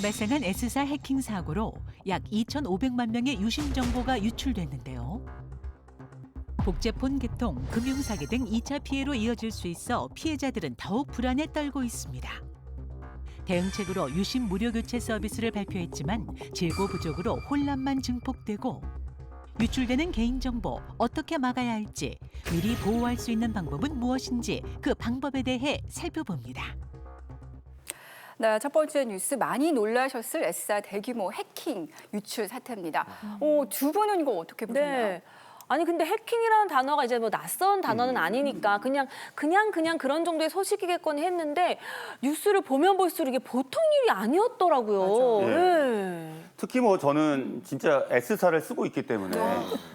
발생한 S사 해킹 사고로 약 2,500만 명의 유심 정보가 유출됐는데요. 복제폰 개통, 금융사기 등 2차 피해로 이어질 수 있어 피해자들은 더욱 불안에 떨고 있습니다. 대응책으로 유심 무료 교체 서비스를 발표했지만 재고 부족으로 혼란만 증폭되고 유출되는 개인정보 어떻게 막아야 할지, 미리 보호할 수 있는 방법은 무엇인지 그 방법에 대해 살펴봅니다. 네, 첫 번째 뉴스 많이 놀라셨을 S사 대규모 해킹 유출 사태입니다. 두 분은 이거 어떻게 보셨나요? 네. 아니 근데 해킹이라는 단어가 이제 뭐 낯선 단어는 아니니까 그냥 그런 정도의 소식이겠거니 했는데 뉴스를 보면 볼수록 이게 보통 일이 아니었더라고요. 맞아. 네. 특히 뭐 저는 진짜 S사를 쓰고 있기 때문에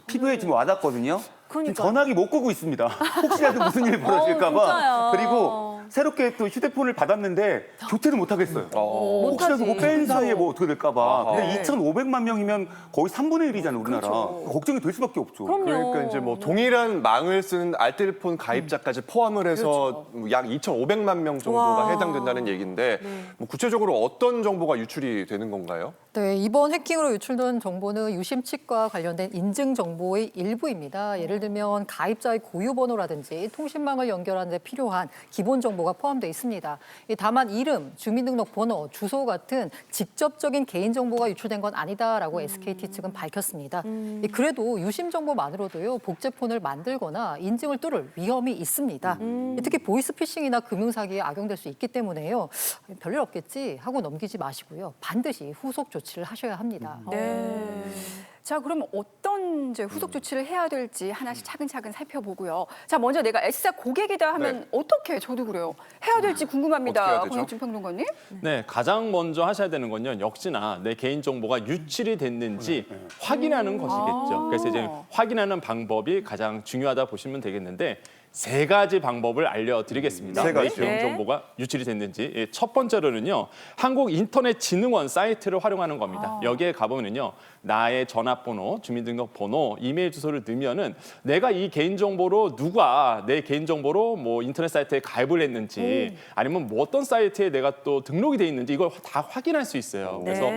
피부에 지금 와닿거든요. 지금 그러니까. 전화기 못 끄고 있습니다. 혹시라도 무슨 일이 벌어질까 봐. 진짜요. 그리고 새롭게 또 휴대폰을 받았는데 교체를 못 하겠어요. 혹시라도 뭐 뺀 사이에 뭐 어떻게 될까 봐. 근데 2,500만 명이면 거의 3분의 1이잖아요, 우리나라. 걱정이 될 수밖에 없죠. 그럼요. 그러니까 이제 뭐 동일한 망을 쓰는 알뜰폰 가입자까지 포함을 해서 약 2,500만 명 정도가 와. 해당된다는 얘기인데 뭐 구체적으로 어떤 정보가 유출이 되는 건가요? 네, 이번 해킹으로 유출된 정보는 유심 측과 관련된 인증 정보의 일부입니다. 예를 들면 가입자의 고유 번호라든지 통신망을 연결하는 데 필요한 기본 정보가 포함되어 있습니다. 다만 이름, 주민등록번호, 주소 같은 직접적인 개인 정보가 유출된 건 아니다라고 SKT 측은 밝혔습니다. 그래도 유심 정보만으로도요, 복제폰을 만들거나 인증을 뚫을 위험이 있습니다. 특히 보이스피싱이나 금융사기에 악용될 수 있기 때문에요. 별일 없겠지 하고 넘기지 마시고요. 반드시 후속 조치를 하셔야 합니다. 네. 자, 그럼 어떤 이제 후속 조치를 해야 될지 하나씩 차근차근 살펴보고요. 자, 먼저 내가 S사 고객이다 하면 어떻게, 저도 그래요. 해야 될지 어떻게 궁금합니다. 해야 되죠? 권혁준 평론가님. 네, 가장 먼저 하셔야 되는 건요. 역시나 내 개인 정보가 유출이 됐는지 확인하는 것이겠죠. 그래서 이제 확인하는 방법이 가장 중요하다 보시면 되겠는데 세 가지 방법을 알려드리겠습니다. 세 내 가지요? 개인 정보가 유출이 됐는지. 예, 첫 번째로는요. 한국인터넷진흥원 사이트를 활용하는 겁니다. 여기에 가보면요. 나의 전화번호, 주민등록번호, 이메일 주소를 넣으면은 내가 이 개인정보로 누가 내 개인정보로 뭐 인터넷 사이트에 가입을 했는지 아니면 뭐 어떤 사이트에 내가 또 등록이 돼 있는지 이걸 다 확인할 수 있어요. 그래서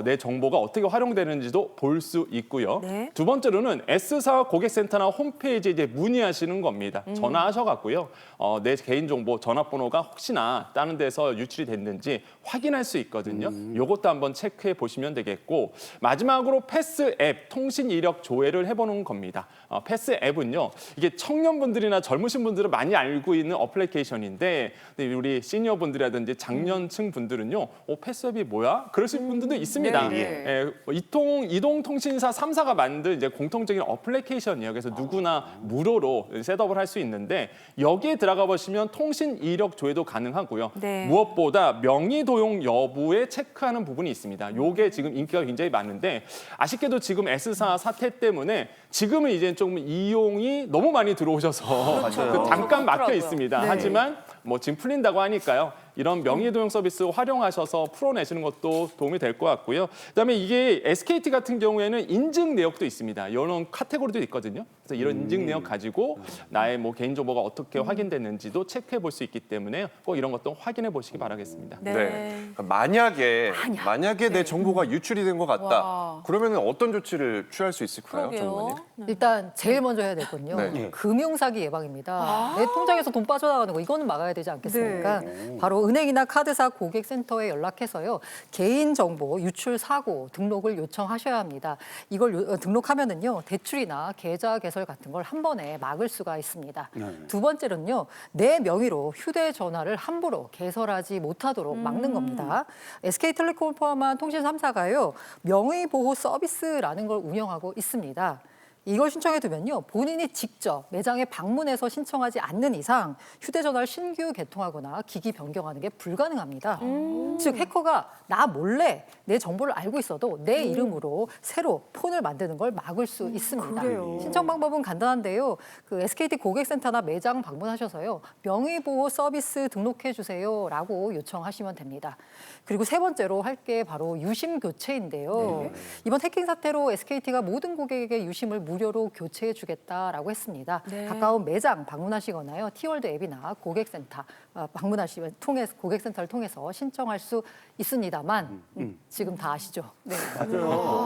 내 정보가 어떻게 활용되는지도 볼 수 있고요. 네. 두 번째로는 S사 고객센터나 홈페이지에 이제 문의하시는 겁니다. 전화하셔갖고요. 내 개인정보, 전화번호가 혹시나 다른 데서 유출이 됐는지 확인할 수 있거든요. 이것도 한번 체크해 보시면 되겠고 마지막으로 패스 앱 통신 이력 조회를 해보는 겁니다. 패스 앱은요. 이게 청년분들이나 젊으신 분들은 많이 알고 있는 어플리케이션인데 우리 시니어분들이라든지 장년층 분들은요. 패스 앱이 뭐야? 그러실 분들도 있습니다. 네. 이동통신사 3사가 만든 이제 공통적인 어플리케이션이에요. 그래서 누구나 무료로 셋업을 할 수 있는데 여기에 들어가 보시면 통신 이력 조회도 가능하고요. 네. 무엇보다 명의 도용 여부에 체크하는 부분이 있습니다. 요게 지금 인기가 굉장히 많은데 아쉽게도 지금 S사 사태 때문에 지금은 이제 좀 이용이 너무 많이 들어오셔서 맞아요. 잠깐 막혀 그렇더라고요. 있습니다. 네. 하지만 뭐 지금 풀린다고 하니까요. 이런 명의 도용 서비스 활용하셔서 풀어내시는 것도 도움이 될 것 같고요. 그다음에 이게 SKT 같은 경우에는 인증 내역도 있습니다. 이런 카테고리도 있거든요. 그래서 이런 인증 내역 가지고 나의 뭐 개인 정보가 어떻게 확인됐는지도 체크해 볼 수 있기 때문에 꼭 이런 것도 확인해 보시기 바라겠습니다. 네. 그러니까 만약에 내 네. 정보가 유출이 된 것 같다. 와. 그러면 어떤 조치를 취할 수 있을까요, 전문가님? 일단 제일 먼저 해야 될 건요. 네. 금융사기 예방입니다. 내 통장에서 돈 빠져나가는 거 이거는 막아야 되지 않겠습니까? 네. 바로 은행이나 카드사 고객센터에 연락해서요. 개인정보 유출 사고 등록을 요청하셔야 합니다. 이걸 등록하면은요. 대출이나 계좌 개설 같은 걸 한 번에 막을 수가 있습니다. 두 번째는요. 내 명의로 휴대전화를 함부로 개설하지 못하도록 막는 겁니다. SK텔레콤을 포함한 통신 3사가요. 명의보호 서비스라는 걸 운영하고 있습니다. 이걸 신청해 두면요. 본인이 직접 매장에 방문해서 신청하지 않는 이상 휴대전화를 신규 개통하거나 기기 변경하는 게 불가능합니다. 즉 해커가 나 몰래 내 정보를 알고 있어도 내 이름으로 새로 폰을 만드는 걸 막을 수 있습니다. 그래요. 신청 방법은 간단한데요. 그 SKT 고객센터나 매장 방문하셔서요. 명의보호 서비스 등록해 주세요라고 요청하시면 됩니다. 그리고 세 번째로 할 게 바로 유심 교체인데요. 이번 해킹 사태로 SKT가 모든 고객에게 유심을 무료로 교체해주겠다라고 했습니다. 네. 가까운 매장 방문하시거나요, 티월드 앱이나 고객센터 방문하시면 고객센터를 통해서 신청할 수 있습니다만 지금 다 아시죠? 네.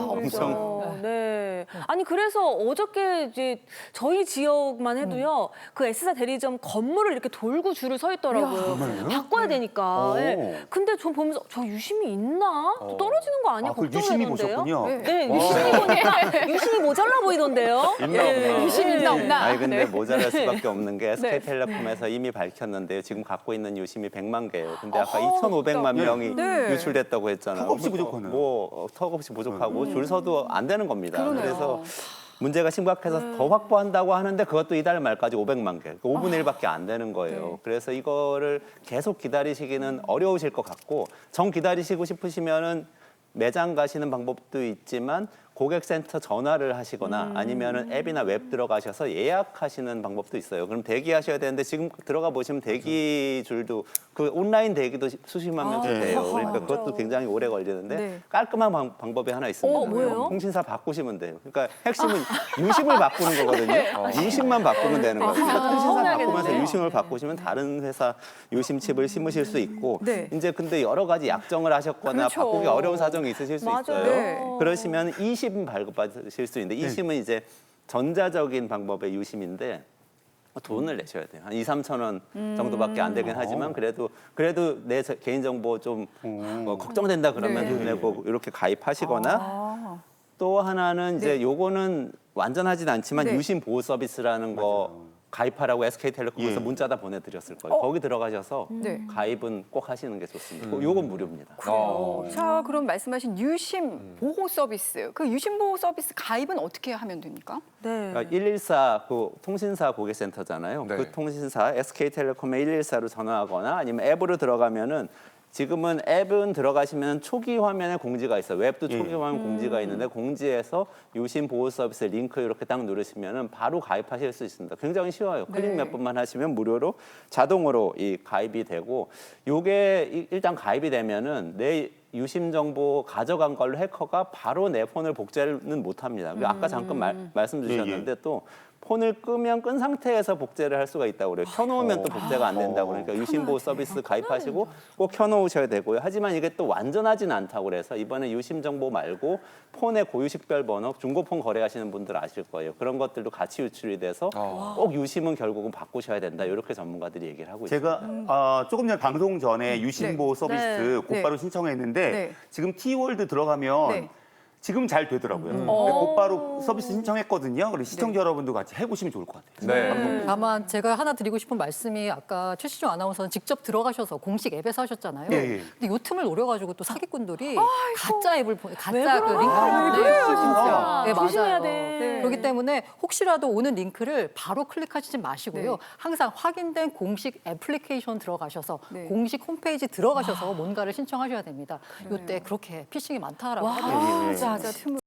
엄청. 네. 아니 그래서 어저께 이제 저희 지역만 해도요. 그 S사 대리점 건물을 이렇게 돌고 줄을 서 있더라고요. 바꿔야 되니까. 오. 네. 근데 저 보면서 저 유심이 있나? 또 떨어지는 거 아니야? 그걸 유심히 걱정되던데요. 보셨군요. 네, 유심이 모자라 보이던데요. 유심 있나 없나? 아니 근데 네. 모자랄 수밖에 없는 게 SK텔레콤에서 이미 밝혔는데요. 지금 갖고 있는 유심이 100만 개예요. 근데 아까 2,500만 명이 네. 유출됐다고 했잖아요. 턱없이 부족하네요. 턱없이 부족하고 줄 서도 안 되는 겁니다. 그러네요. 그래서 문제가 심각해서 더 확보한다고 하는데 그것도 이달 말까지 500만 개, 5분의 1밖에 안 되는 거예요. 그래서 이거를 계속 기다리시기는 어려우실 것 같고 정 기다리시고 싶으시면은 매장 가시는 방법도 있지만 고객센터 전화를 하시거나 아니면은 앱이나 웹 들어가셔서 예약하시는 방법도 있어요. 그럼 대기하셔야 되는데 지금 들어가 보시면 대기 줄도 그 온라인 대기도 수십만 명씩 돼요. 그러니까 그것도 굉장히 오래 걸리는데 네. 깔끔한 방법이 하나 있습니다. 뭐예요? 통신사 바꾸시면 돼요. 그러니까 핵심은 유심을 바꾸는 거거든요. 유심만 바꾸면 되는 거예요. 그러니까 통신사 바꾸면서 유심을 바꾸시면 다른 회사 유심 칩을 심으실 수 있고 네. 이제 근데 여러 가지 약정을 하셨거나 그렇죠. 바꾸기 어려운 사정이 있으실 수 맞아요. 있어요. 네. 그러시면 이심 발급받으실 수 있는데 이심은 이제 전자적인 방법의 유심인데 돈을 내셔야 돼요. 한 2, 3천 원 정도밖에 안 되긴 하지만 그래도 내 개인정보 좀 걱정된다 그러면 돈 내고 이렇게 가입하시거나 또 하나는 이제 요거는 완전하진 않지만 네. 유심 보호 서비스라는 거 가입하라고 SK텔레콤에서 예. 문자 다 보내드렸을 거예요. 거기 들어가셔서 네. 가입은 꼭 하시는 게 좋습니다. 요건 무료입니다. 자, 그럼 말씀하신 유심 보호 서비스, 그 유심 보호 서비스 가입은 어떻게 하면 됩니까? 네. 그러니까 114 그 통신사 고객센터잖아요. 네. 그 통신사 SK텔레콤에 114로 전화하거나 아니면 앱으로 들어가면은 지금은 앱은 들어가시면 초기 화면에 공지가 있어요. 웹도 초기 화면 공지가 있는데 공지에서 유심 보호 서비스 링크 이렇게 딱 누르시면은 바로 가입하실 수 있습니다. 굉장히 쉬워요. 클릭 몇 번만 하시면 무료로 자동으로 이 가입이 되고 요게 일단 가입이 되면은 내 유심 정보 가져간 걸로 해커가 바로 내 폰을 복제는 못 합니다. 아까 잠깐 말씀 주셨는데 또 폰을 끄면 끈 상태에서 복제를 할 수가 있다고 그래요. 켜놓으면 또 복제가 안 된다고 그러니까 유심보호 서비스 가입하시고 꼭 켜놓으셔야 되고요. 하지만 이게 또 완전하진 않다고 그래서 이번에 유심 정보 말고 폰의 고유식별 번호, 중고폰 거래하시는 분들 아실 거예요. 그런 것들도 같이 유출이 돼서 꼭 유심은 결국은 바꾸셔야 된다. 이렇게 전문가들이 얘기를 하고 있습니다. 제가 조금 전 방송 전에 유심보호 서비스 네. 곧바로 신청했는데 네. 지금 T월드 들어가면 네. 지금 잘 되더라고요. 근데 곧바로 서비스 신청했거든요. 그래서 시청자 여러분도 같이 해보시면 좋을 것 같아요. 네. 다만 제가 하나 드리고 싶은 말씀이 아까 최시중 아나운서는 직접 들어가셔서 공식 앱에서 하셨잖아요. 예, 예. 근데 요 틈을 노려가지고 또 사기꾼들이 가짜 앱을 가짜 그 그러나? 링크를 보내요. 진짜. 네, 조심해야 맞아요. 돼. 네. 그렇기 때문에 혹시라도 오는 링크를 바로 클릭하시지 마시고요. 네. 항상 확인된 공식 애플리케이션 들어가셔서 네. 공식 홈페이지 들어가셔서 뭔가를 신청하셔야 됩니다. 요때 그렇게 피싱이 많다라고 하더라고요. 자, 틈을